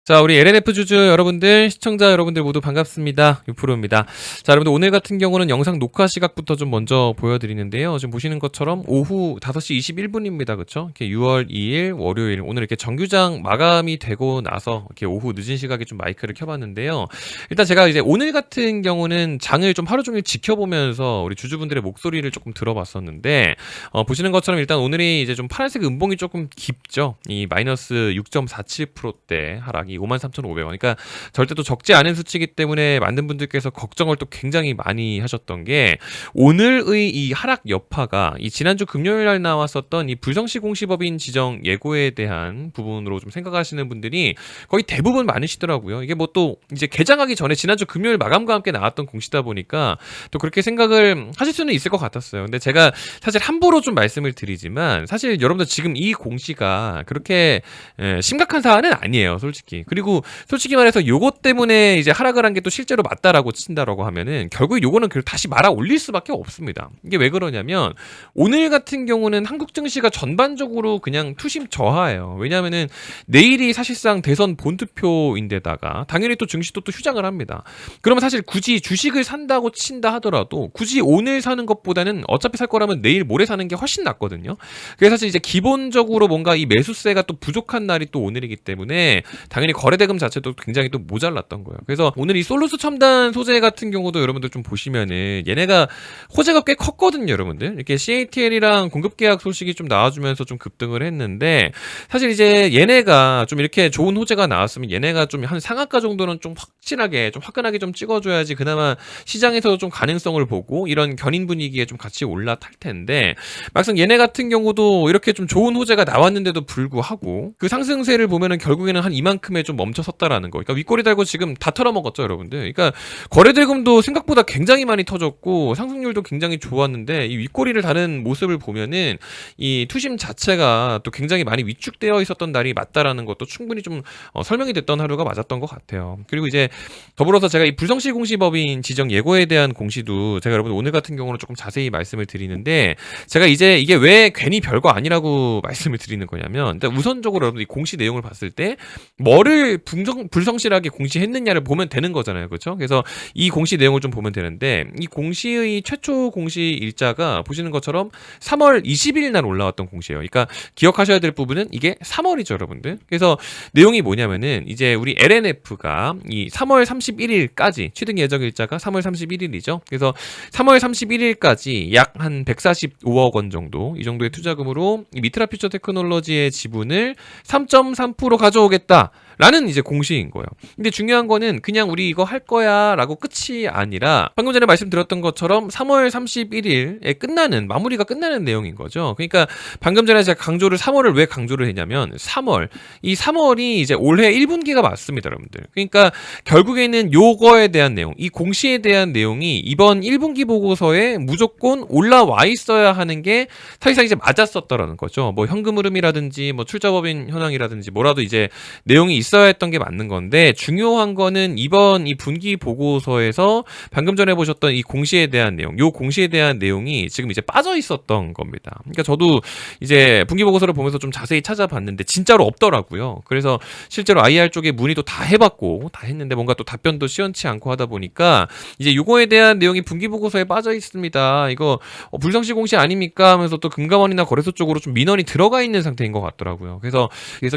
자, 우리 LNF 주주 여러분들, 시청자 여러분들 모두 반갑습니다. 유프로입니다. 자, 여러분들 오늘 같은 경우는 영상 녹화 시각부터 좀 먼저 보여드리는데요. 지금 보시는 것처럼 오후 5시 21분입니다. 그쵸? 이렇게 6월 2일 월요일, 오늘 이렇게 정규장 마감이 되고 나서 이렇게 오후 늦은 시각에 좀 마이크를 켜봤는데요. 일단 제가 이제 오늘 같은 경우는 장을 좀 하루 종일 지켜보면서 우리 주주분들의 목소리를 조금 들어봤었는데, 보시는 것처럼 일단 오늘이 이제 좀 파란색 음봉이 조금 깊죠? 이 마이너스 6.47%대 하락이 53,500원. 그러니까 절대 또 적지 않은 수치이기 때문에 많은 분들께서 걱정을 또 굉장히 많이 하셨던 게, 오늘의 이 하락 여파가 이 지난주 금요일 날 나왔었던 이 불성시 공시법인 지정 예고에 대한 부분으로 좀 생각하시는 분들이 거의 대부분 많으시더라고요. 이게 뭐 또 이제 개장하기 전에 지난주 금요일 마감과 함께 나왔던 공시다 보니까 또 그렇게 생각을 하실 수는 있을 것 같았어요. 근데 제가 사실 함부로 좀 말씀을 드리지만, 사실 여러분들 지금 이 공시가 그렇게 심각한 사안은 아니에요, 솔직히. 그리고 솔직히 말해서 요것 때문에 이제 하락을 한 게 또 실제로 맞다라고 친다라고 하면은 결국 요거는 다시 말아 올릴 수밖에 없습니다. 이게 왜 그러냐면, 오늘 같은 경우는 한국 증시가 전반적으로 그냥 투심 저하예요. 왜냐하면은 내일이 사실상 대선 본투표인데다가 당연히 또 증시도 또 휴장을 합니다. 그러면 사실 굳이 주식을 산다고 친다 하더라도 굳이 오늘 사는 것보다는 어차피 살 거라면 내일 모레 사는 게 훨씬 낫거든요. 그래서 사실 이제 기본적으로 뭔가 이 매수세가 또 부족한 날이 또 오늘이기 때문에 당연히 거래대금 자체도 굉장히 또 모자랐던 거예요. 그래서 오늘 이 솔루스 첨단 소재 같은 경우도 여러분들 좀 보시면은 얘네가 호재가 꽤 컸거든요, 여러분들. 이렇게 CATL이랑 공급 계약 소식이 좀 나와주면서 좀 급등을 했는데, 사실 이제 얘네가 좀 이렇게 좋은 호재가 나왔으면 얘네가 좀 한 상한가 정도는 좀 확실하게 좀 화끈하게 좀 찍어줘야지 그나마 시장에서도 좀 가능성을 보고 이런 견인 분위기에 좀 같이 올라탈 텐데, 막상 얘네 같은 경우도 이렇게 좀 좋은 호재가 나왔는데도 불구하고 그 상승세를 보면은 결국에는 한 이만큼에 좀 멈춰섰다라는 거. 그러니까 윗꼬리 달고 지금 다 털어먹었죠, 여러분들. 그러니까 거래대금도 생각보다 굉장히 많이 터졌고 상승률도 굉장히 좋았는데, 이 윗꼬리를 다는 모습을 보면은 이 투심 자체가 또 굉장히 많이 위축되어 있었던 날이 맞다라는 것도 충분히 좀 설명이 됐던 하루가 맞았던 것 같아요. 그리고 이제 더불어서 제가 이 불성시 공시법인 지정 예고에 대한 공시도 제가 여러분 오늘 같은 경우는 조금 자세히 말씀을 드리는데, 제가 이제 이게 왜 괜히 별거 아니라고 말씀을 드리는 거냐면, 일단 우선적으로 여러분 이 공시 내용을 봤을 때 뭐를 불성실하게 공시했느냐를 보면 되는 거잖아요, 그렇죠? 그래서 이 공시 내용을 좀 보면 되는데, 이 공시의 최초 공시 일자가 보시는 것처럼 3월 20일 날 올라왔던 공시예요. 그러니까 기억하셔야 될 부분은 이게 3월이죠, 여러분들. 그래서 내용이 뭐냐면은 이제 우리 LNF가 이 3월 31일까지 취득 예정 일자가 3월 31일이죠. 그래서 3월 31일까지 약 한 145억 원 정도, 이 정도의 투자금으로 이 미트라 퓨처 테크놀로지의 지분을 3.3% 가져오겠다 라는 이제 공시인 거예요. 근데 중요한 거는 그냥 우리 이거 할 거야 라고 끝이 아니라, 방금 전에 말씀드렸던 것처럼 3월 31일에 끝나는, 마무리가 끝나는 내용인 거죠. 그러니까 방금 전에 제가 3월을 왜 강조를 했냐면, 이 3월이 이제 올해 1분기가 맞습니다, 여러분들. 그러니까 결국에는 요거에 대한 내용, 이 공시에 대한 내용이 이번 1분기 보고서에 무조건 올라와 있어야 하는 게 사실상 이제 맞았었더라는 거죠. 뭐 현금 흐름이라든지 뭐 출자법인 현황이라든지 뭐라도 이제 내용이 있어야 했던 게 맞는 건데, 중요한 거는 이번 이 분기 보고서에서 방금 전에 보셨던 이 공시에 대한 내용, 요 공시에 대한 내용이 지금 이제 빠져 있었던 겁니다. 그러니까 저도 이제 분기 보고서를 보면서 좀 자세히 찾아봤는데 진짜로 없더라고요. 그래서 실제로 IR 쪽에 문의도 다 해봤고 다 했는데 뭔가 또 답변도 시원치 않고 하다 보니까 이제 요거에 대한 내용이 분기 보고서에 빠져 있습니다. 이거 불성시 공시 아닙니까? 하면서 또 금감원이나 거래소 쪽으로 좀 민원이 들어가 있는 상태인 것 같더라고요. 그래서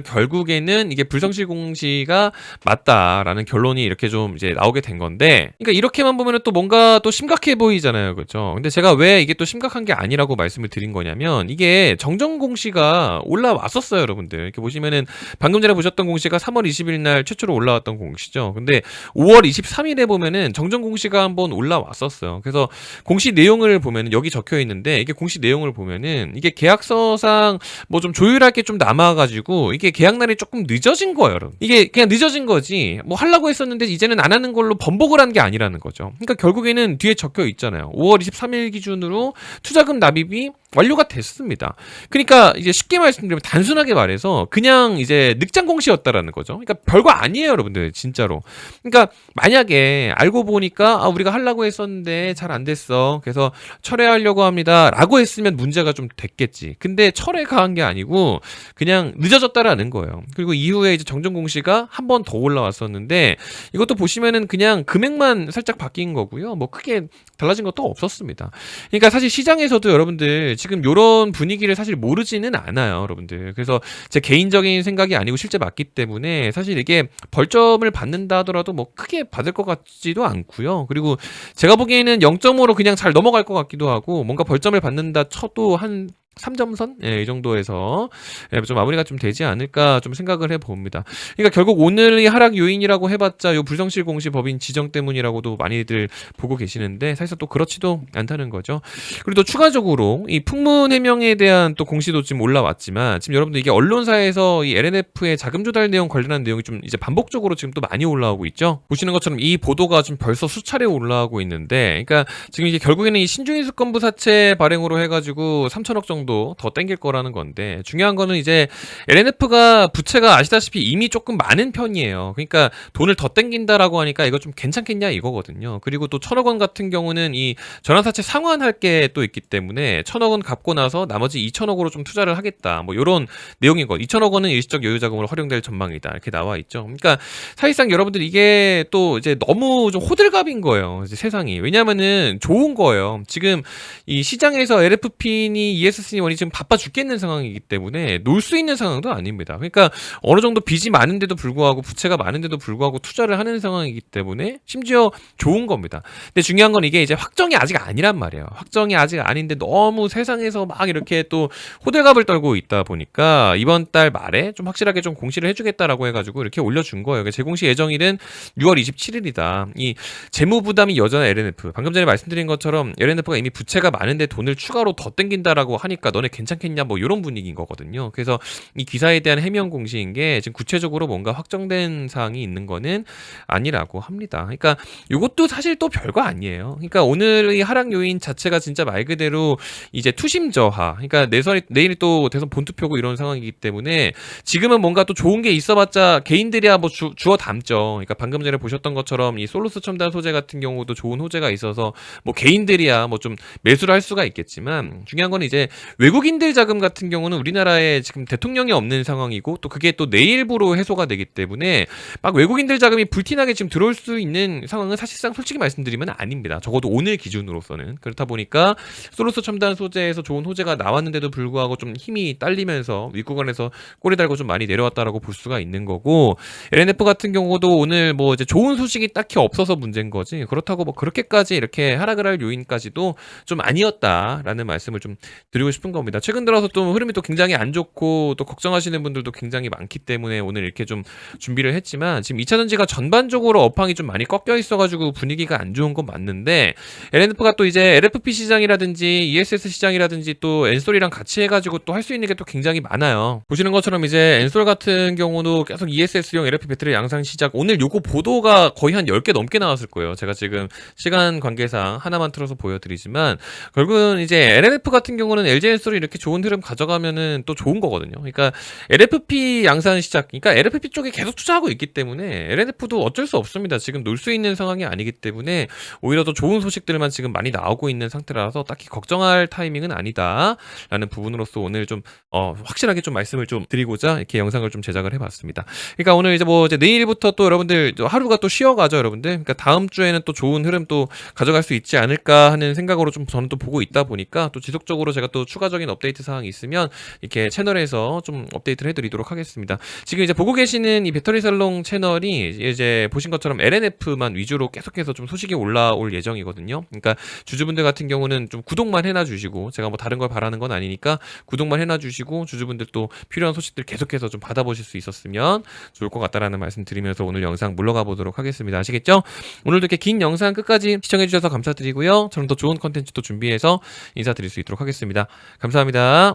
결국에는 이게 불성시 공시가 맞다라는 결론이 이렇게 좀 이제 나오게 된 건데, 그러니까 이렇게만 보면은 또 뭔가 또 심각해 보이잖아요, 그렇죠? 근데 제가 왜 이게 또 심각한 게 아니라고 말씀을 드린 거냐면, 이게 정정 공시가 올라왔었어요, 여러분들. 이렇게 보시면은 방금 전에 보셨던 공시가 3월 20일 날 최초로 올라왔던 공시죠. 근데 5월 23일에 보면은 정정 공시가 한번 올라왔었어요. 그래서 공시 내용을 보면은 여기 적혀 있는데, 이게 공시 내용을 보면은 이게 계약서상 뭐 좀 조율할 게 좀 남아가지고 이게 계약 날이 조금 늦어진 거예요, 여러분. 이게 그냥 늦어진 거지 뭐 하려고 했었는데 이제는 안 하는 걸로 번복을 한 게 아니라는 거죠. 그러니까 결국에는 뒤에 적혀 있잖아요. 5월 23일 기준으로 투자금 납입이 완료가 됐습니다. 그러니까 이제 쉽게 말씀드리면, 단순하게 말해서 그냥 이제 늑장 공시였다라는 거죠. 그러니까 별거 아니에요, 여러분들, 진짜로. 그러니까 만약에 알고 보니까 우리가 하려고 했었는데 잘 안 됐어, 그래서 철회하려고 합니다 라고 했으면 문제가 좀 됐겠지. 근데 철회가 한 게 아니고 그냥 늦어졌다라는 거예요. 그리고 이후에 이제 정정 공시가 한 번 더 올라왔었는데 이것도 보시면은 그냥 금액만 살짝 바뀐 거고요. 뭐 크게 달라진 것도 없었습니다. 그러니까 사실 시장에서도 여러분들 지금 요런 분위기를 사실 모르지는 않아요, 여러분들. 그래서 제 개인적인 생각이 아니고 실제 맞기 때문에 사실 이게 벌점을 받는다 하더라도 뭐 크게 받을 것 같지도 않고요. 그리고 제가 보기에는 0.5로 그냥 잘 넘어갈 것 같기도 하고 뭔가 벌점을 받는다 쳐도 한 3점선? 예, 이 정도에서 예, 좀 마무리가 좀 되지 않을까 좀 생각을 해봅니다. 그러니까 결국 오늘의 하락 요인이라고 해봤자 요 불성실 공시 법인 지정 때문이라고도 많이들 보고 계시는데 사실상 또 그렇지도 않다는 거죠. 그리고 또 추가적으로 이 풍문 해명에 대한 또 공시도 지금 올라왔지만 지금 여러분들 이게 언론사에서 이 LNF의 자금 조달 내용 관련한 내용이 좀 이제 반복적으로 지금 또 많이 올라오고 있죠. 보시는 것처럼 이 보도가 좀 벌써 수차례 올라오고 있는데, 그러니까 지금 이제 결국에는 이 신중히 수권부 사채 발행으로 해가지고 3천억 정도 더 땡길 거라는 건데 중요한 거는 이제 LNF가 부채가 아시다시피 이미 조금 많은 편이에요. 그러니까 돈을 더 땡긴다라고 하니까 이거 좀 괜찮겠냐 이거거든요. 그리고 또 1,000억 원 같은 경우는 이 전환사채 상환할 게 또 있기 때문에 1,000억 원 갚고 나서 나머지 2,000억으로 좀 투자를 하겠다. 뭐 이런 내용인 거. 2,000억 원은 일시적 여유 자금으로 활용될 전망이다. 이렇게 나와 있죠. 그러니까 사실상 여러분들 이게 또 이제 너무 좀 호들갑인 거예요. 이제 세상이. 왜냐면은 좋은 거예요. 지금 이 시장에서 LFP니 ESS니 지금 바빠 죽겠는 상황이기 때문에 놀 수 있는 상황도 아닙니다. 그러니까 어느 정도 빚이 많은데도 불구하고 부채가 많은데도 불구하고 투자를 하는 상황이기 때문에 심지어 좋은 겁니다. 근데 중요한 건 이게 이제 확정이 아직 아니란 말이에요. 확정이 아직 아닌데 너무 세상에서 막 이렇게 또 호들갑을 떨고 있다 보니까 이번 달 말에 좀 확실하게 좀 공시를 해주겠다라고 해가지고 이렇게 올려준 거예요. 재공시 예정일은 6월 27일이다. 이 재무 부담이 여전한 LNF. 방금 전에 말씀드린 것처럼 LNF가 이미 부채가 많은데 돈을 추가로 더 땡긴다라고 하니까 너네 괜찮겠냐 뭐 이런 분위기인 거거든요. 그래서 이 기사에 대한 해명 공시인 게 지금 구체적으로 뭔가 확정된 사항이 있는 거는 아니라고 합니다. 그러니까 이것도 사실 또 별거 아니에요. 그러니까 오늘의 하락 요인 자체가 진짜 말 그대로 이제 투심 저하. 그러니까 내일 또 대선 본투표고 이런 상황이기 때문에 지금은 뭔가 또 좋은 게 있어봤자 개인들이야 뭐 주워 담죠. 그러니까 방금 전에 보셨던 것처럼 이 솔루스 첨단 소재 같은 경우도 좋은 호재가 있어서 뭐 개인들이야 뭐 좀 매수를 할 수가 있겠지만 중요한 건 이제 외국인들 자금 같은 경우는 우리나라에 지금 대통령이 없는 상황이고 또 그게 또 내일부로 해소가 되기 때문에 막 외국인들 자금이 불티나게 지금 들어올 수 있는 상황은 사실상 솔직히 말씀드리면 아닙니다. 적어도 오늘 기준으로서는. 그렇다 보니까 솔루스 첨단 소재에서 좋은 호재가 나왔는데도 불구하고 좀 힘이 딸리면서 윗구간에서 꼬리 달고 좀 많이 내려왔다라고 볼 수가 있는 거고 LNF 같은 경우도 오늘 뭐 이제 좋은 소식이 딱히 없어서 문제인 거지 그렇다고 뭐 그렇게까지 이렇게 하락을 할 요인까지도 좀 아니었다라는 말씀을 좀 드리고 싶은 겁니다. 최근 들어서 또 흐름이 또 굉장히 안 좋고 또 걱정하시는 분들도 굉장히 많기 때문에 오늘 이렇게 좀 준비를 했지만 지금 2차 전지가 전반적으로 업황이 좀 많이 꺾여 있어가지고 분위기가 안 좋은 건 맞는데 LNF가 또 이제 LFP 시장이라든지 ESS 시장이라든지 또 엔솔이랑 같이 해가지고 또 할 수 있는 게 또 굉장히 많아요. 보시는 것처럼 이제 엔솔 같은 경우도 계속 ESS용 LFP 배터리 양산 시작 오늘 요거 보도가 거의 한 10개 넘게 나왔을 거예요. 제가 지금 시간 관계상 하나만 틀어서 보여드리지만 결국은 이제 LNF 같은 경우는 LG 엔솔이 이렇게 좋은 흐름 가져가면은 또 좋은 거거든요. 그러니까 LFP 양산 시작, 그러니까 LFP 쪽에 계속 투자하고 있기 때문에 LNF도 어쩔 수 없습니다. 지금 놀 수 있는 상황이 아니기 때문에 오히려 더 좋은 소식들만 지금 많이 나오고 있는 상태라서 딱히 걱정할 타이밍은 아니다라는 부분으로서 오늘 좀 확실하게 좀 말씀을 좀 드리고자 이렇게 영상을 좀 제작을 해봤습니다. 그러니까 오늘 이제 뭐 이제 내일부터 또 여러분들 하루가 또 쉬어가죠, 여러분들. 그러니까 다음 주에는 또 좋은 흐름 또 가져갈 수 있지 않을까 하는 생각으로 좀 저는 또 보고 있다 보니까 또 지속적으로 제가 또 추가적인 업데이트 사항이 있으면 이렇게 채널에서 좀 업데이트를 해드리도록 하겠습니다. 지금 이제 보고 계시는 이 배터리 살롱 채널이 이제 보신 것처럼 LNF만 위주로 계속해서 좀 소식이 올라올 예정이거든요. 그러니까 주주분들 같은 경우는 좀 구독만 해놔주시고 제가 뭐 다른 걸 바라는 건 아니니까 구독만 해놔주시고 주주분들 또 필요한 소식들 계속해서 좀 받아보실 수 있었으면 좋을 것 같다라는 말씀 드리면서 오늘 영상 물러가 보도록 하겠습니다. 아시겠죠? 오늘도 이렇게 긴 영상 끝까지 시청해주셔서 감사드리고요. 저는 더 좋은 컨텐츠 또 준비해서 인사드릴 수 있도록 하겠습니다. 감사합니다.